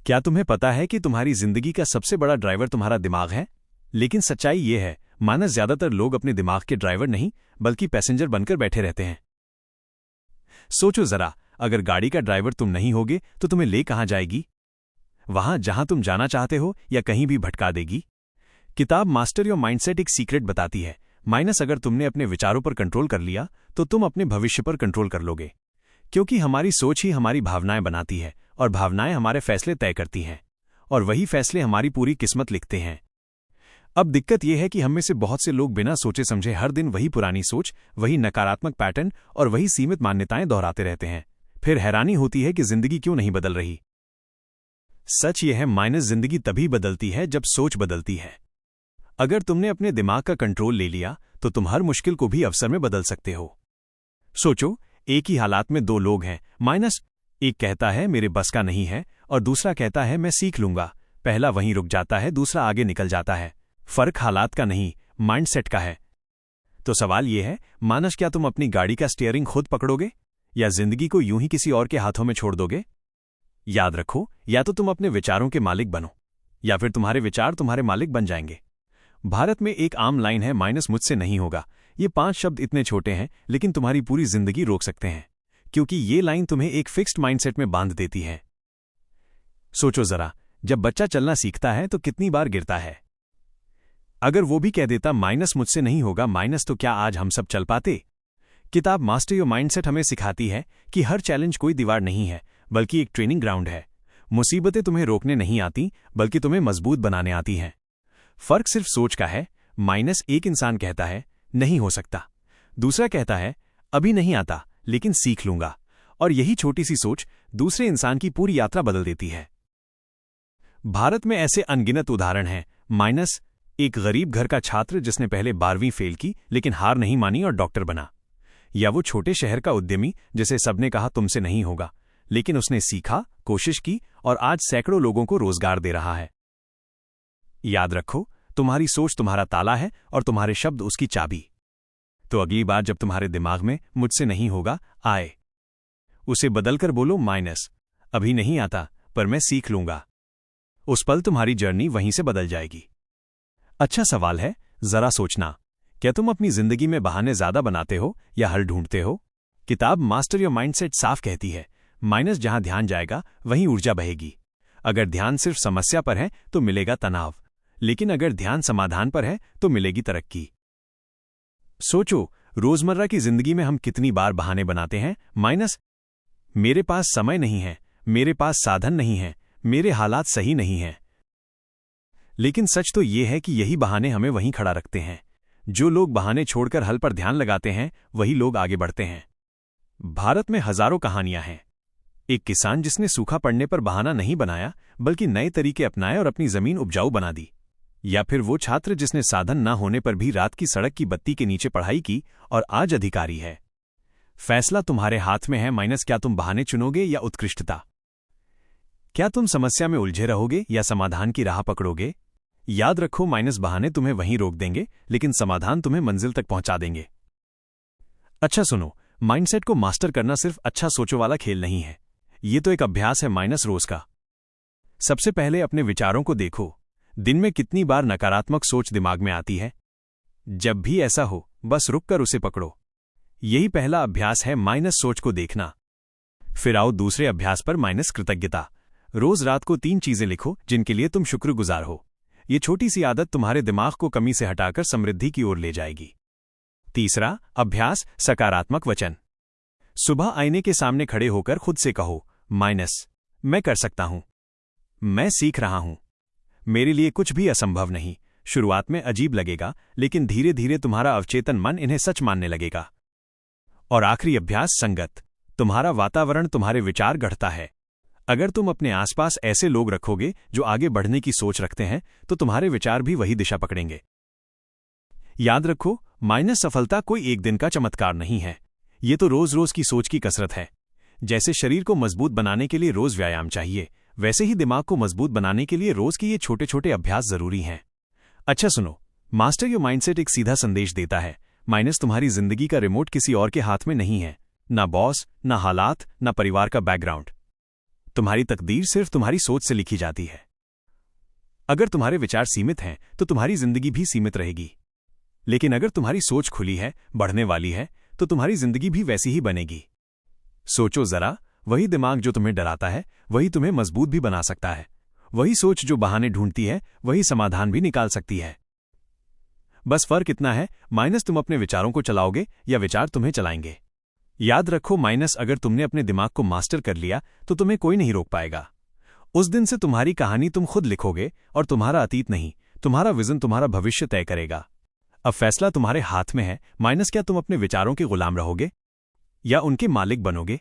क्या तुम्हें पता है कि तुम्हारी जिंदगी का सबसे बड़ा ड्राइवर तुम्हारा दिमाग है? लेकिन सच्चाई ये है, मानस ज्यादातर लोग अपने दिमाग के ड्राइवर नहीं बल्कि पैसेंजर बनकर बैठे रहते हैं। सोचो जरा, अगर गाड़ी का ड्राइवर तुम नहीं होगे तो तुम्हें ले कहां जाएगी? वहां जहां तुम जाना चाहते हो या कहीं भी भटका देगी? किताब मास्टर योर माइंडसेट एक सीक्रेट बताती है, माइनस अगर तुमने अपने विचारों पर कंट्रोल कर लिया तो तुम अपने भविष्य पर कंट्रोल कर लोगे। क्योंकि हमारी सोच ही हमारी भावनाएं बनाती है और भावनाएं हमारे फैसले तय करती हैं और वही फैसले हमारी पूरी किस्मत लिखते हैं। अब दिक्कत यह है कि हम में से बहुत से लोग बिना सोचे समझे हर दिन वही पुरानी सोच, वही नकारात्मक पैटर्न और वही सीमित मान्यताएं दोहराते रहते हैं। फिर हैरानी होती है कि जिंदगी क्यों नहीं बदल रही। सच यह है, माइनस जिंदगी तभी बदलती है जब सोच बदलती है। अगर तुमने अपने दिमाग का कंट्रोल ले लिया तो तुम हर मुश्किल को भी अवसर में बदल सकते हो। सोचो, एक ही हालात में दो लोग हैं, माइनस एक कहता है मेरे बस का नहीं है और दूसरा कहता है मैं सीख लूंगा। पहला वहीं रुक जाता है, दूसरा आगे निकल जाता है। फर्क हालात का नहीं, माइंडसेट का है। तो सवाल यह है, मानस क्या तुम अपनी गाड़ी का स्टीयरिंग खुद पकड़ोगे या जिंदगी को यूं ही किसी और के हाथों में छोड़ दोगे? याद रखो, या तो तुम अपने विचारों के मालिक बनो या फिर तुम्हारे विचार तुम्हारे मालिक बन जाएंगे। भारत में एक आम लाइन है, माइनस मुझसे नहीं होगा। ये 5 शब्द इतने छोटे हैं लेकिन तुम्हारी पूरी जिंदगी रोक सकते हैं, क्योंकि ये लाइन तुम्हें एक फिक्स्ड माइंडसेट में बांध देती है। सोचो जरा, जब बच्चा चलना सीखता है तो कितनी बार गिरता है? अगर वो भी कह देता माइनस मुझसे नहीं होगा माइनस, तो क्या आज हम सब चल पाते? किताब मास्टर योर माइंडसेट हमें सिखाती है कि हर चैलेंज कोई दीवार नहीं है बल्कि एक ट्रेनिंग ग्राउंड है। मुसीबतें तुम्हें रोकने नहीं आती बल्कि तुम्हें मजबूत बनाने आती हैं। फर्क सिर्फ सोच का है। माइनस एक इंसान कहता है नहीं हो सकता, दूसरा कहता है अभी नहीं आता लेकिन सीख लूंगा, और यही छोटी सी सोच दूसरे इंसान की पूरी यात्रा बदल देती है। भारत में ऐसे अनगिनत उदाहरण हैं। माइनस एक गरीब घर का छात्र जिसने पहले 12वीं फेल की लेकिन हार नहीं मानी और डॉक्टर बना, या वो छोटे शहर का उद्यमी जिसे सबने कहा तुमसे नहीं होगा लेकिन उसने सीखा, कोशिश की और आज सैकड़ों लोगों को रोजगार दे रहा है। याद रखो, तुम्हारी सोच तुम्हारा ताला है और तुम्हारे शब्द उसकी चाबी। तो अगली बार जब तुम्हारे दिमाग में मुझसे नहीं होगा आए, उसे बदलकर बोलो माइनस अभी नहीं आता पर मैं सीख लूंगा। उस पल तुम्हारी जर्नी वहीं से बदल जाएगी। अच्छा सवाल है, जरा सोचना, क्या तुम अपनी जिंदगी में बहाने ज्यादा बनाते हो या हल ढूंढते हो? किताब मास्टर योर माइंडसेट साफ कहती है, माइनस जहां ध्यान जाएगा वहीं ऊर्जा बहेगी। अगर ध्यान सिर्फ समस्या पर है तो मिलेगा तनाव, लेकिन अगर ध्यान समाधान पर है तो मिलेगी तरक्की। सोचो, रोजमर्रा की जिंदगी में हम कितनी बार बहाने बनाते हैं। माइनस मेरे पास समय नहीं है, मेरे पास साधन नहीं है, मेरे हालात सही नहीं हैं। लेकिन सच तो यह है कि यही बहाने हमें वहीं खड़ा रखते हैं। जो लोग बहाने छोड़कर हल पर ध्यान लगाते हैं वही लोग आगे बढ़ते हैं। भारत में हजारों कहानियां हैं। एक किसान जिसने सूखा पड़ने पर बहाना नहीं बनाया बल्कि नए तरीके अपनाए और अपनी जमीन उपजाऊ बना दी, या फिर वो छात्र जिसने साधन न होने पर भी रात की सड़क की बत्ती के नीचे पढ़ाई की और आज अधिकारी है। फैसला तुम्हारे हाथ में है। माइनस क्या तुम बहाने चुनोगे या उत्कृष्टता? क्या तुम समस्या में उलझे रहोगे या समाधान की राह पकड़ोगे? याद रखो, माइनस बहाने तुम्हें वहीं रोक देंगे लेकिन समाधान तुम्हें मंजिल तक पहुंचा देंगे। अच्छा सुनो, माइंडसेट को मास्टर करना सिर्फ अच्छा सोचो वाला खेल नहीं है, ये तो एक अभ्यास है माइनस रोज का। सबसे पहले अपने विचारों को देखो, दिन में कितनी बार नकारात्मक सोच दिमाग में आती है? जब भी ऐसा हो बस रुककर उसे पकड़ो। यही पहला अभ्यास है, माइनस सोच को देखना। फिर आओ दूसरे अभ्यास पर, माइनस कृतज्ञता। रोज रात को 3 चीजें लिखो जिनके लिए तुम शुक्रगुजार हो। ये छोटी सी आदत तुम्हारे दिमाग को कमी से हटाकर समृद्धि की ओर ले जाएगी। तीसरा अभ्यास, सकारात्मक वचन। सुबह आईने के सामने खड़े होकर खुद से कहो, माइनस मैं कर सकता हूं, मैं सीख रहा हूं, मेरे लिए कुछ भी असंभव नहीं। शुरुआत में अजीब लगेगा लेकिन धीरे धीरे तुम्हारा अवचेतन मन इन्हें सच मानने लगेगा। और आखिरी अभ्यास, संगत। तुम्हारा वातावरण तुम्हारे विचार गढ़ता है। अगर तुम अपने आसपास ऐसे लोग रखोगे जो आगे बढ़ने की सोच रखते हैं तो तुम्हारे विचार भी वही दिशा पकड़ेंगे। याद रखो, माइनस सफलता कोई एक दिन का चमत्कार नहीं है, ये तो रोज रोज की सोच की कसरत है। जैसे शरीर को मजबूत बनाने के लिए रोज व्यायाम चाहिए, वैसे ही दिमाग को मजबूत बनाने के लिए रोज के ये छोटे छोटे अभ्यास जरूरी हैं। अच्छा सुनो, मास्टर योर माइंडसेट एक सीधा संदेश देता है, माइनस तुम्हारी जिंदगी का रिमोट किसी और के हाथ में नहीं है, ना बॉस, ना हालात, ना परिवार का बैकग्राउंड। तुम्हारी तकदीर सिर्फ तुम्हारी सोच से लिखी जाती है। अगर तुम्हारे विचार सीमित हैं तो तुम्हारी जिंदगी भी सीमित रहेगी, लेकिन अगर तुम्हारी सोच खुली है, बढ़ने वाली है, तो तुम्हारी जिंदगी भी वैसी ही बनेगी। सोचो जरा, वही दिमाग जो तुम्हें डराता है वही तुम्हें मजबूत भी बना सकता है। वही सोच जो बहाने ढूंढती है वही समाधान भी निकाल सकती है। बस फर्क इतना है, माइनस तुम अपने विचारों को चलाओगे या विचार तुम्हें चलाएंगे। याद रखो माइनस, अगर तुमने अपने दिमाग को मास्टर कर लिया तो तुम्हें कोई नहीं रोक पाएगा। उस दिन से तुम्हारी कहानी तुम खुद लिखोगे और तुम्हारा अतीत नहीं, तुम्हारा विजन तुम्हारा भविष्य तय करेगा। अब फैसला तुम्हारे हाथ में है। माइनस, क्या तुम अपने विचारों के गुलाम रहोगे या उनके मालिक बनोगे?